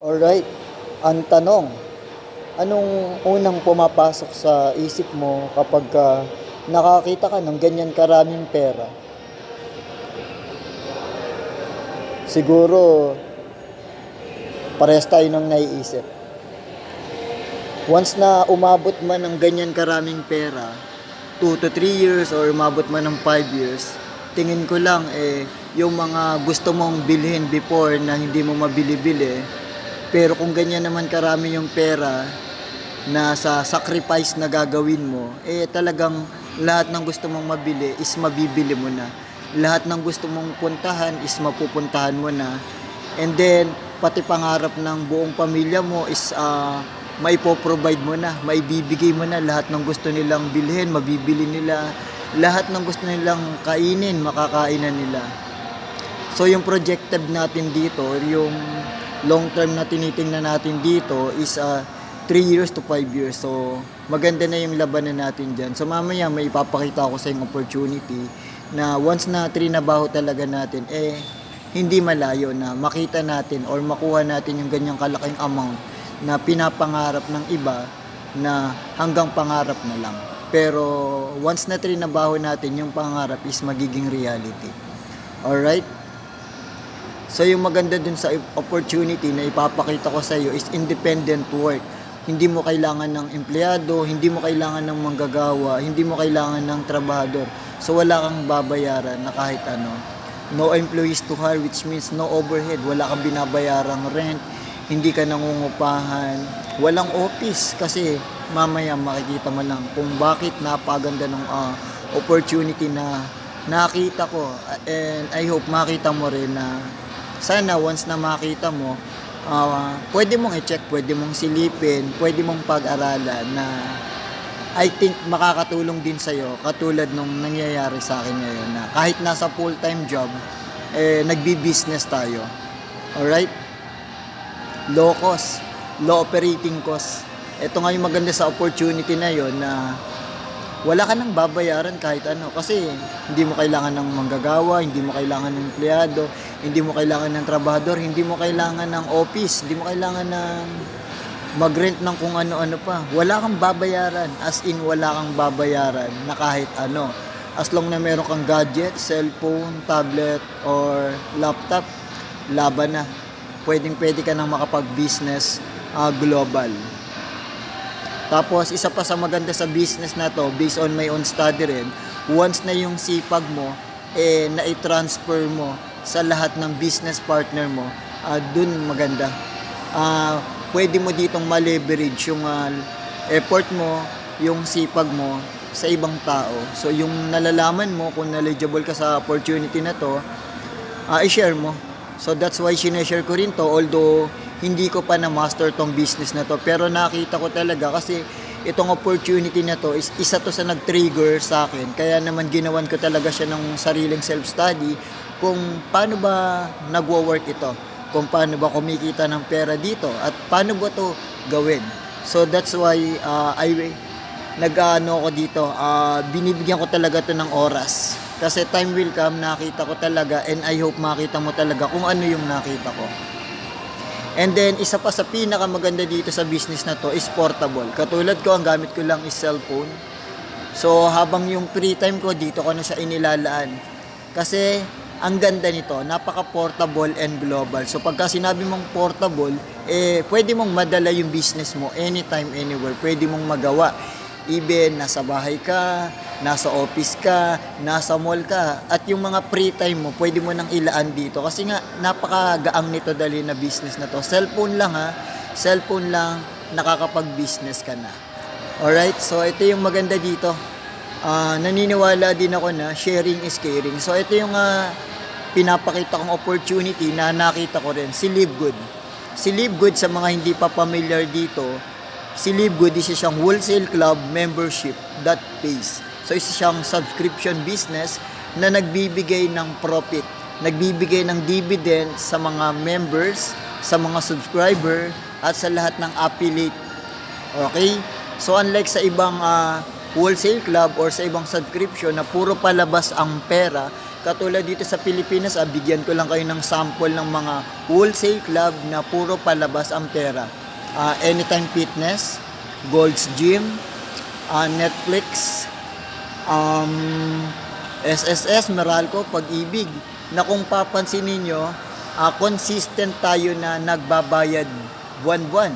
Alright, ang tanong, anong unang pumapasok sa isip mo kapagka nakakita ka ng ganyan karaming pera? Siguro parehas tayo ng naiisip. Once na umabot man ng ganyan karaming pera, 2 to 3 years or umabot man ng 5 years, tingin ko lang yung mga gusto mong bilhin before na hindi mo mabili-bili, pero kung ganyan naman karami yung pera na sa sacrifice na gagawin mo, talagang lahat ng gusto mong mabili is mabibili mo na. Lahat ng gusto mong puntahan is mapupuntahan mo na. And then, pati pangarap ng buong pamilya mo is maipoprovide mo na, maibibigay mo na. Lahat ng gusto nilang bilhin, mabibili nila. Lahat ng gusto nilang kainin, makakainan nila. So, yung projected natin dito, yung long term na tinitingnan natin dito is 3 years to 5 years. So, maganda na yung labanan natin dyan. So, mamaya may ipapakita ako sa yung opportunity na once na trinabaho talaga natin, hindi malayo na makita natin or makuha natin yung ganyang kalaking amount na pinapangarap ng iba na hanggang pangarap na lang. Pero, once na trinabaho natin, yung pangarap is magiging reality. Alright? So, yung maganda dun sa opportunity na ipapakita ko sa iyo is independent work. Hindi mo kailangan ng empleyado, hindi mo kailangan ng manggagawa, hindi mo kailangan ng trabahador. So, wala kang babayaran na kahit ano. No employees to hire, which means no overhead. Wala kang binabayarang rent, hindi ka nangungupahan, walang office. Kasi mamaya makikita mo lang kung bakit napaganda ng opportunity na nakita ko. And I hope makita mo rin na sana once na makita mo, pwede mong i-check, pwede mong silipin, pwede mong pag-aralan na I think makakatulong din sa'yo katulad nung nangyayari sa akin ngayon na kahit nasa full-time job, nagbi-business tayo. Alright? Low cost, low operating cost. Ito nga yung maganda sa opportunity na yon na wala ka nang babayaran kahit ano kasi hindi mo kailangan ng manggagawa, hindi mo kailangan ng empleyado, hindi mo kailangan ng trabahador, hindi mo kailangan ng office, hindi mo kailangan ng mag-rent ng kung ano-ano pa. Wala kang babayaran, as in wala kang babayaran na kahit ano. As long na meron kang gadget, cellphone, tablet, or laptop, laban na. Pwedeng-pwede ka nang makapag-business global. Tapos, isa pa sa maganda sa business na to, based on my own study rin, once na yung sipag mo, na-transfer mo sa lahat ng business partner mo, dun maganda. Pwede mo ditong ma-leverage yung effort mo, yung sipag mo sa ibang tao. So, yung nalalaman mo kung knowledgeable ka sa opportunity na to, i-share mo. So, that's why sineshare ko rin to, although hindi ko pa na-master tong business na to. Pero nakita ko talaga kasi itong opportunity na to is isa to sa nag-trigger sa akin. Kaya naman ginawan ko talaga siya ng sariling self-study kung paano ba nagwo-work ito. Kung paano ba kumikita ng pera dito at paano ba to gawin. So that's why nag-ano ko dito, binibigyan ko talaga to ng oras. Kasi time will come, nakita ko talaga and I hope makita mo talaga kung ano yung nakita ko. And then, isa pa sa pinakamaganda dito sa business na to is portable. Katulad ko, ang gamit ko lang is cellphone. So, habang yung free time ko, dito ko na siya inilalaan. Kasi, ang ganda nito, napaka-portable and global. So, pagka sinabi mong portable, pwede mong madala yung business mo anytime, anywhere. Pwede mong magawa. Even, nasa bahay ka, nasa office ka, nasa mall ka, at yung mga free time mo, pwede mo nang ilaan dito. Kasi nga, napakagaang nito dali na business na to. Cellphone lang cellphone lang, nakakapag-business ka na. Alright, so ito yung maganda dito. Naniniwala din ako na sharing is caring. So ito yung pinapakita kong opportunity na nakita ko rin, si Live Good. Si Live Good, sa mga hindi pa familiar dito, si Live Good is siyang wholesale club membership that pays. So isa siyang subscription business na nagbibigay ng profit, nagbibigay ng dividend sa mga members, sa mga subscriber, at sa lahat ng affiliate. Okay? So unlike sa ibang wholesale club or sa ibang subscription na puro palabas ang pera, katulad dito sa Pilipinas, bigyan ko lang kayo ng sample ng mga wholesale club na puro palabas ang pera. Anytime Fitness, Gold's Gym, Netflix, SSS, Meralco, Pag-ibig, na kung papansin ninyo, consistent tayo na nagbabayad buwan-buwan.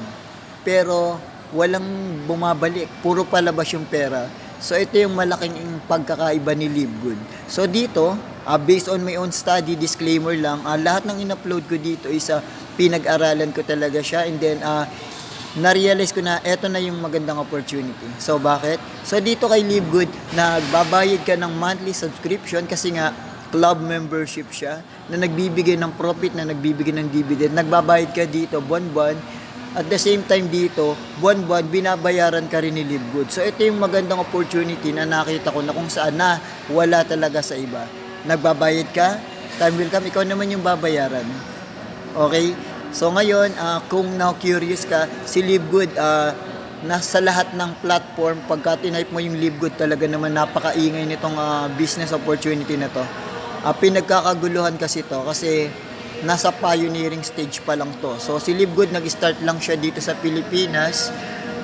Pero walang bumabalik, puro palabas yung pera. So ito yung malaking pagkakaiba ni Livegood. So dito, based on my own study, disclaimer lang, lahat ng in-upload ko dito is pinag-aralan ko talaga siya, and then na-realize ko na eto na yung magandang opportunity. So bakit? So dito kay Livegood, nagbabayad ka ng monthly subscription kasi nga club membership siya na nagbibigay ng profit, na nagbibigay ng dividend. Nagbabayad ka dito buwan-buwan. At the same time dito, buwan-buwan binabayaran ka rin ni Livegood. So ito yung magandang opportunity na nakita ko na kung saan na wala talaga sa iba. Nagbabayad ka, time will come, ikaw naman yung babayaran. Okay? So ngayon, kung na-curious ka, si Livegood, nasa lahat ng platform, pagka tinype mo yung Livegood, talaga naman napakaingay nitong business opportunity na to. Pinagkakaguluhan kasi to, kasi nasa pioneering stage pa lang to. So si Livegood, nag-start lang siya dito sa Pilipinas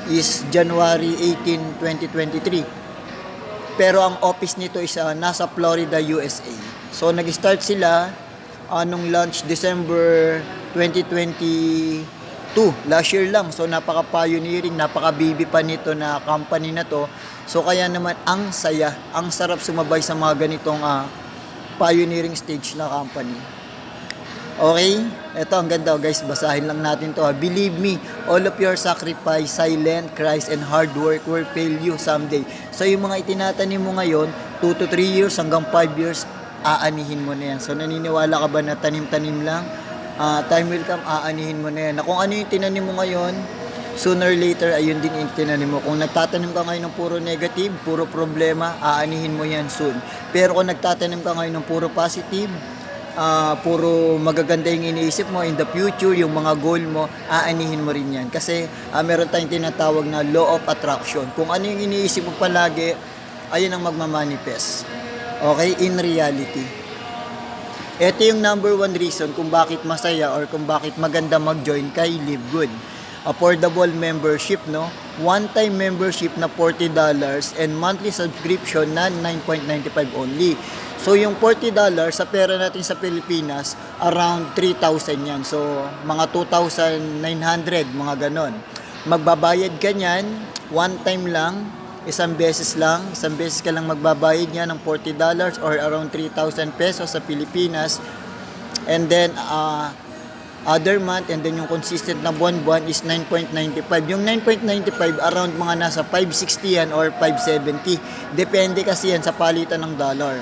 is January 18, 2023. Pero ang office nito is nasa Florida, USA. So nag-start sila nung launch December 2022, last year lang. So napaka-pioneering, napaka-baby pa nito na company na to. So kaya naman ang saya, ang sarap sumabay sa mga ganitong pioneering stage na company. Okay? Ito ang ganda guys, basahin lang natin to. Believe me, all of your sacrifice, silent cries, and hard work will fail you someday. So yung mga itinatanim mo ngayon, 2 to 3 years hanggang 5 years, aanihin mo na yan. So naniniwala ka ba na tanim-tanim lang? Time will come, aanihin mo na yan. Na kung ano yung tinanim mo ngayon, sooner or later, ayun din yung tinanim mo. Kung nagtatanim ka ngayon ng puro negative, puro problema, aanihin mo yan soon. Pero kung nagtatanim ka ngayon ng puro positive, puro magaganda yung iniisip mo in the future, yung mga goal mo, aanihin mo rin yan. Kasi meron tayong tinatawag na law of attraction. Kung ano yung iniisip mo palagi, ayun ang magmamanifest. Okay? In reality. Ito yung number 1 reason kung bakit masaya or kung bakit maganda mag-join kay Livegood. Affordable membership, no? One-time membership na $40 and monthly subscription na 9.95 only. So yung $40 sa pera natin sa Pilipinas, around 3,000 yan. So mga 2,900, mga ganon. Magbabayad ka niyan, one time lang, isang beses ka lang magbabayad niya ng $40 or around 3,000 pesos sa Pilipinas. And then, other month, and then yung consistent na buwan-buwan is 9.95. Yung 9.95, around mga nasa 560 yan or 570. Depende kasi yan sa palitan ng dollar.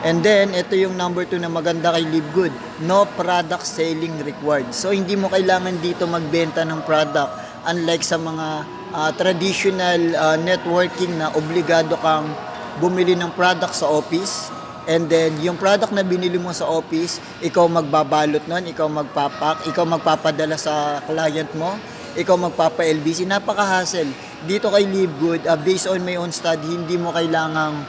And then, ito yung number 2 na maganda kay Livegood. No product selling required. So, hindi mo kailangan dito magbenta ng product. Unlike sa mga traditional networking na obligado kang bumili ng product sa office, and then yung product na binili mo sa office, ikaw magbabalot nun, ikaw magpapak, ikaw magpapadala sa client mo, ikaw magpapa-LBC, napaka-hassle. Dito kay Livegood, based on my own study, hindi mo kailangang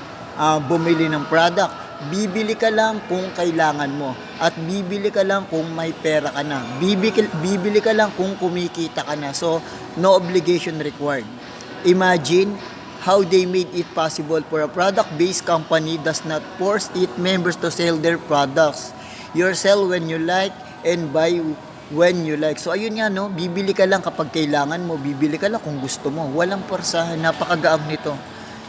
bumili ng product. Bibili ka lang kung kailangan mo, at bibili ka lang kung may pera ka na, bibili ka lang kung kumikita ka na. So no obligation required. Imagine how they made it possible for a product-based company does not force its members to sell their products. You sell when you like and buy when you like. So ayun nga, no, bibili ka lang kapag kailangan mo, bibili ka lang kung gusto mo. Walang porsahan, napakagaang nito.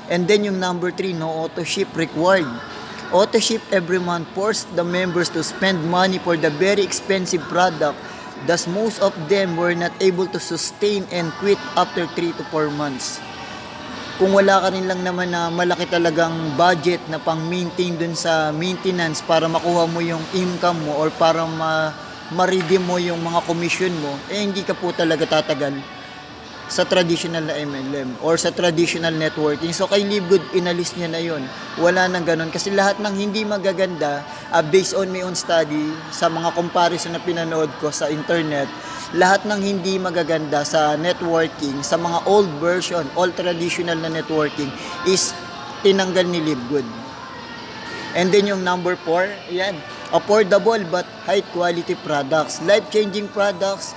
And then yung number 3, no auto ship required. Auto ship every month forced the members to spend money for the very expensive product. Thus, most of them were not able to sustain and quit after 3 to 4 months. Kung wala ka rin lang naman na malaki talagang budget na pang-maintain dun sa maintenance para makuha mo yung income mo or para ma-redeem mo yung mga commission mo, hindi ka po talaga tatagal sa traditional na MLM or sa traditional networking. So kay Livegood, inalis niya na yon. Wala nang ganun kasi lahat ng hindi magaganda, based on my own study, sa mga comparison na pinanood ko sa internet, lahat ng hindi magaganda sa networking, sa mga old version, old traditional na networking, is tinanggal ni Livegood. And then yung number 4, yan, affordable but high quality products, life-changing products,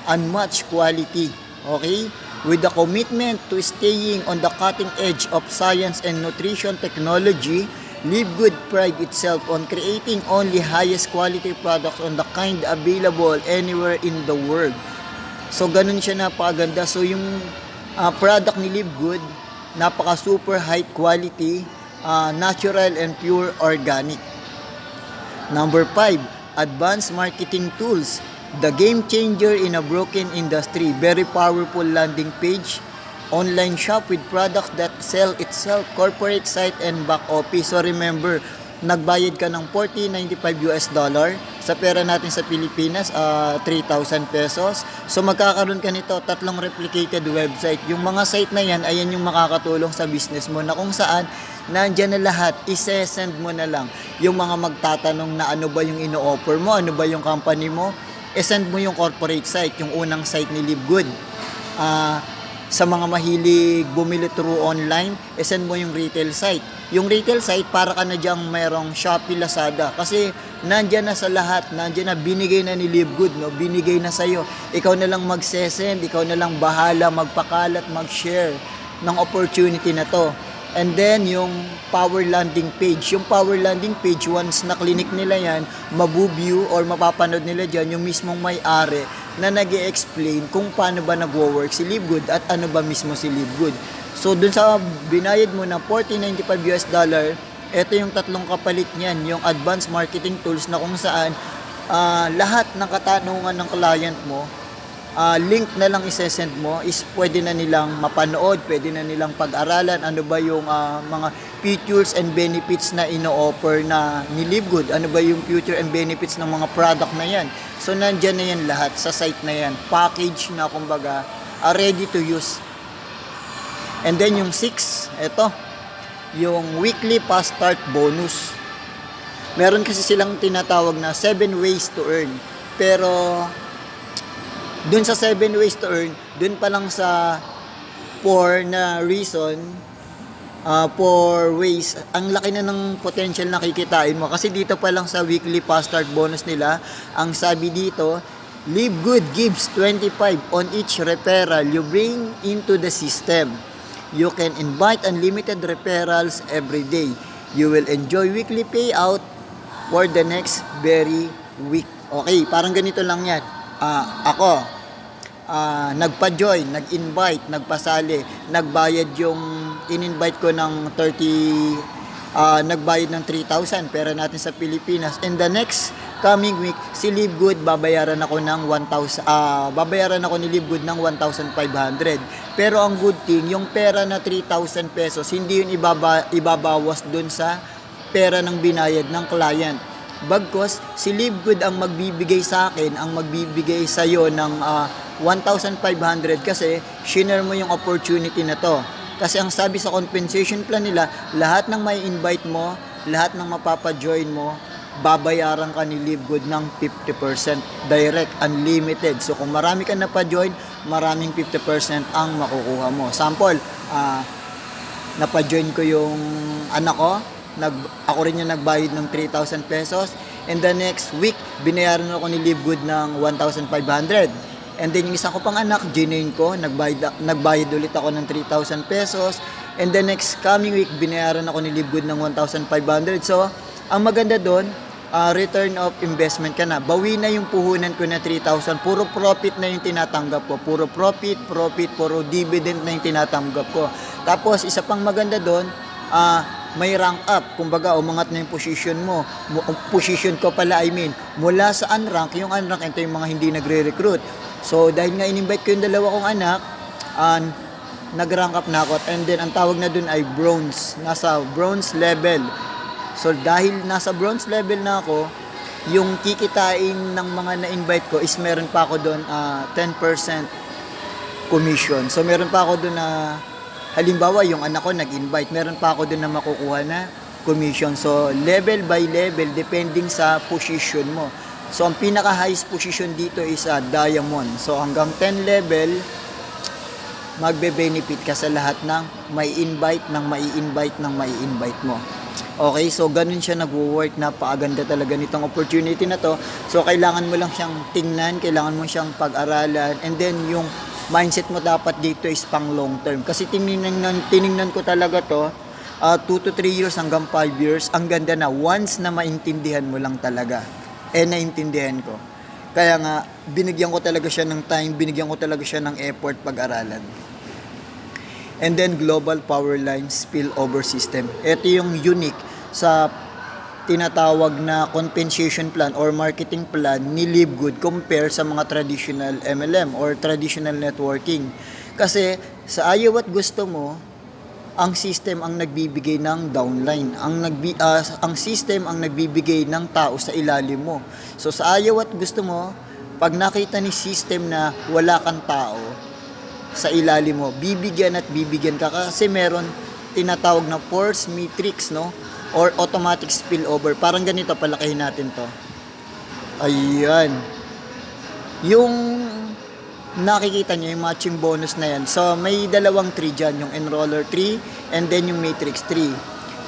unmatched quality. Okay? With the commitment to staying on the cutting edge of science and nutrition technology, Live Good pride itself on creating only highest quality products on the kind available anywhere in the world. So ganun siya napakaganda. So yung product ni Live Good, napaka super high quality, natural and pure organic. Number 5, advanced marketing tools. The game changer in a broken industry. Very powerful landing page. Online shop with products that sell itself. Corporate site and back office. So remember, nagbayad ka ng $40.95 sa pera natin sa Pilipinas, 3,000 pesos. So magkakaroon ka nito, 3 replicated website. Yung mga site na yan, ayan yung makakatulong sa business mo na kung saan nandyan na lahat, ise-send mo na lang. Yung mga magtatanong na ano ba yung ino-offer mo, ano ba yung company mo, send mo yung corporate site, yung unang site ni Live Good. Sa mga mahilig bumili through online, send mo yung retail site. Yung retail site, para ka na dyang mayroong Shopee, Lazada. Kasi nandyan na sa lahat, nandyan na, binigay na ni Live Good, no? Binigay na sa'yo. Ikaw na lang magsesend, ikaw na lang bahala, magpakalat, mag-share ng opportunity na to. And then, yung power landing page. Yung power landing page, once na clinic nila yan, mabu-view or mapapanood nila dyan yung mismong may-ari na nag-i-explain kung paano ba nagwo-work si Live Good at ano ba mismo si Live Good. So, dun sa binayad mo na $40.95, ito yung 3 kapalit niyan, yung advanced marketing tools na kung saan lahat ng katanungan ng client mo, link na lang isesend mo is pwede na nilang mapanood, pwede na nilang pag-aralan ano ba yung mga features and benefits na ino-offer na ni Live Good, ano ba yung future and benefits ng mga product na yan. So nandyan na yan lahat sa site na yan, package na kumbaga ready to use. And then yung 6, ito yung weekly fast start bonus. Meron kasi silang tinatawag na 7 ways to earn, pero dun sa 7 ways to earn, dun pa lang sa 4 na reason, 4 ways, ang laki na ng potential na kikitain mo. Kasi dito pa lang sa weekly fast start bonus nila, ang sabi dito, Live Good gives 25 on each referral you bring into the system. You can invite unlimited referrals every day. You will enjoy weekly payout for the next very week. Okay, parang ganito lang yan. Ako, nagpa-join, nag-invite, nagpasali, nagbayad yung in-invite ko ng 30, nagbayad ng 3,000 pera natin sa Pilipinas. And the next coming week, si Live Good babayaran ako ng 1,000, babayaran ako ni Live Good ng 1,500. Pero ang good thing, yung pera na 3,000 pesos, hindi yun ibabawas dun sa pera ng binayad ng client. Bagkos, si Live Good ang magbibigay sa akin, ang magbibigay sa iyo ng 1,500 kasi shinare mo yung opportunity na to. Kasi ang sabi sa compensation plan nila, lahat ng may invite mo, lahat ng mapapa-join mo, babayaran ka ni Live Good ng 50%. Direct, unlimited. So kung marami ka na pa-join, maraming 50% ang makukuha mo. Sample, napa-join ko yung anak ko, ako rin yung nagbayad ng 3,000 pesos. And the next week, binayaran ako ni Live Good ng 1,500. And then yung isa ko pang anak, ginain ko, nagbayad ulit ako ng 3,000 pesos. And the next coming week, binayaran ako ni Live Good ng 1,500. So, ang maganda doon, return of investment ka na. Bawi na yung puhunan ko na 3,000. Puro profit na yung tinatanggap ko. Puro profit, puro dividend na yung tinatanggap ko. Tapos, isa pang maganda doon, may rank up. Kumbaga, umangat na yung position mo. Position ko pala, mula sa unrank, yung unrank, ito yung mga hindi nagre-recruit. So, dahil nga in-invite ko yung 2 kong anak, nag-rank up na ako. And then, ang tawag na dun ay bronze. Nasa bronze level. So, dahil nasa bronze level na ako, yung kikitain ng mga na-invite ko is meron pa ako dun 10% commission. So, meron pa ako dun na halimbawa, yung anak ko nag-invite, meron pa ako dun na makukuha na commission. So, level by level, depending sa position mo. So, ang pinaka-highest position dito is diamond. So, hanggang 10 level, magbe-benefit ka sa lahat ng may invite, ng mai-invite mo. Okay, so ganun siya nag-work. Napakaganda talaga nitong opportunity na to. So kailangan mo lang siyang tingnan, kailangan mo siyang pag-aralan, and then yung mindset mo dapat dito is pang long term. Kasi tiningnan ko talaga to, 2 to 3 years hanggang 5 years, ang ganda na once na maintindihan mo lang talaga. Naintindihan ko. Kaya nga, binigyan ko talaga siya ng time, binigyan ko talaga siya ng effort pag-aralan. And then global power line spillover system. Ito yung unique sa tinatawag na compensation plan or marketing plan ni Livegood compare sa mga traditional MLM or traditional networking. Kasi sa ayaw at gusto mo, ang system ang nagbibigay ng downline. Ang system ang nagbibigay ng tao sa ilalim mo. So sa ayaw at gusto mo, pag nakita ni system na wala kang tao sa ilalim mo, bibigyan at bibigyan ka kasi meron tinatawag na force matrix, no? Or automatic spillover. Parang ganito, palakihin natin to. Ayan. Yung nakikita nyo, yung matching bonus na yan. So, may dalawang tree dyan. Yung enroller tree and then yung matrix tree.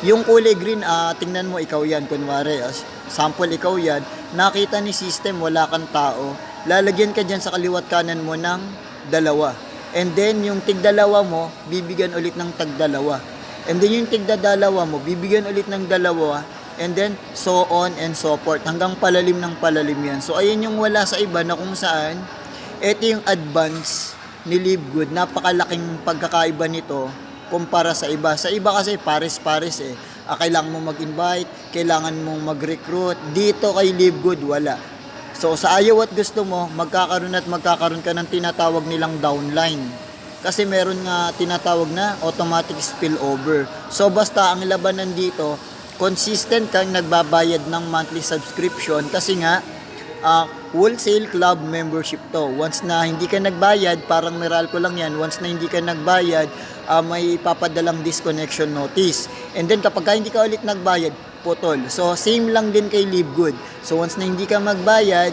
Yung kulay green, tingnan mo, ikaw yan. Kunwari, sample ikaw yan. Nakita ni system, wala kang tao. Lalagyan ka dyan sa kaliwat kanan mo ng dalawa. And then, yung tigdalawa mo, bibigyan ulit ng tagdalawa. And then, yung tigdadalawa mo, bibigyan ulit ng dalawa. And then, so on and so forth. Hanggang palalim ng palalim yan. So, ayun yung wala sa iba na kung saan, ito yung advance ni Livegood. Napakalaking pagkakaiba nito kumpara sa iba. Sa iba kasi, pares-pares eh. Kailangan mo mag-invite, kailangan mong mag-recruit. Dito kay Livegood, wala. So, sa ayaw at gusto mo, magkakaroon ka ng tinatawag nilang downline. Kasi meron nga tinatawag na automatic spillover. So, basta ang labanan dito, consistent kang nagbabayad ng monthly subscription kasi nga, wholesale club membership to. Once na hindi ka nagbayad, parang Meralco lang yan, once na hindi ka nagbayad, may papadalang disconnection notice. And then, kapag hindi ka ulit nagbayad, putol. So, same lang din kay Livegood. So, once na hindi ka magbayad,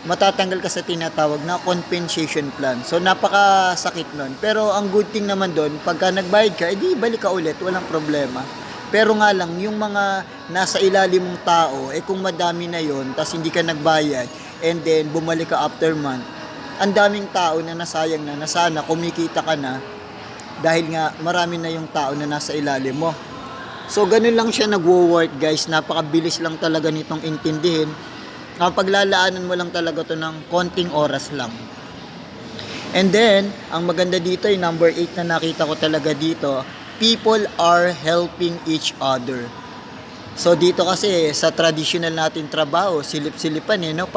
matatanggal ka sa tinatawag na compensation plan. So, napakasakit nun. Pero, ang good thing naman doon, pagka nagbayad ka, edi balik ka ulit, walang problema. Pero nga lang, yung mga nasa ilalim mong tao, kung madami na yon, tas hindi ka nagbayad, and then bumalik ka after month, ang daming tao na nasayang na sana kumikita ka na, dahil nga marami na yung tao na nasa ilalim mo. So, ganun lang siya nagwo-work, guys. Napakabilis lang talaga nitong intindihin. Paglalaanan mo lang talaga to ng konting oras lang. And then, ang maganda dito, yung number 8 na nakita ko talaga dito, people are helping each other. So, dito kasi, sa traditional natin trabaho, silip-silipan no?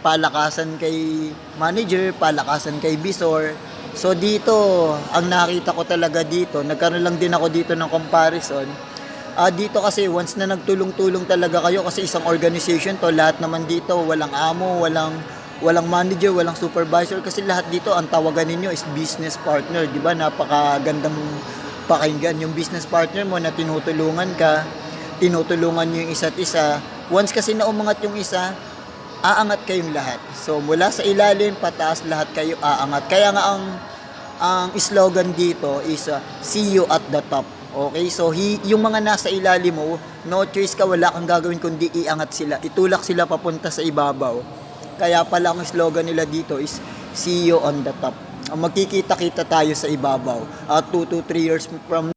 Palakasan kay manager, palakasan kay bisor. So, dito, ang nakita ko talaga dito, nagkaroon lang din ako dito ng comparison. Dito kasi once na nagtulong-tulong talaga kayo kasi isang organization to, lahat naman dito walang amo, walang manager, walang supervisor kasi lahat dito ang tawagan ninyo is business partner, 'di ba? Napakagandang pakinggan yung business partner mo na tinutulungan niyo yung isa't isa. Once kasi na umangat yung isa, aangat kayong lahat. So mula sa ilalim pataas lahat kayo aangat. Kaya nga ang slogan dito is see you at the top. Okay, so yung mga nasa ilalim mo, no choice ka, wala kang gagawin kundi iangat sila, itulak sila papunta sa ibabaw. Kaya pala ang slogan nila dito is see you on the top. Magkikita-kita tayo sa ibabaw. 2 to 3 years from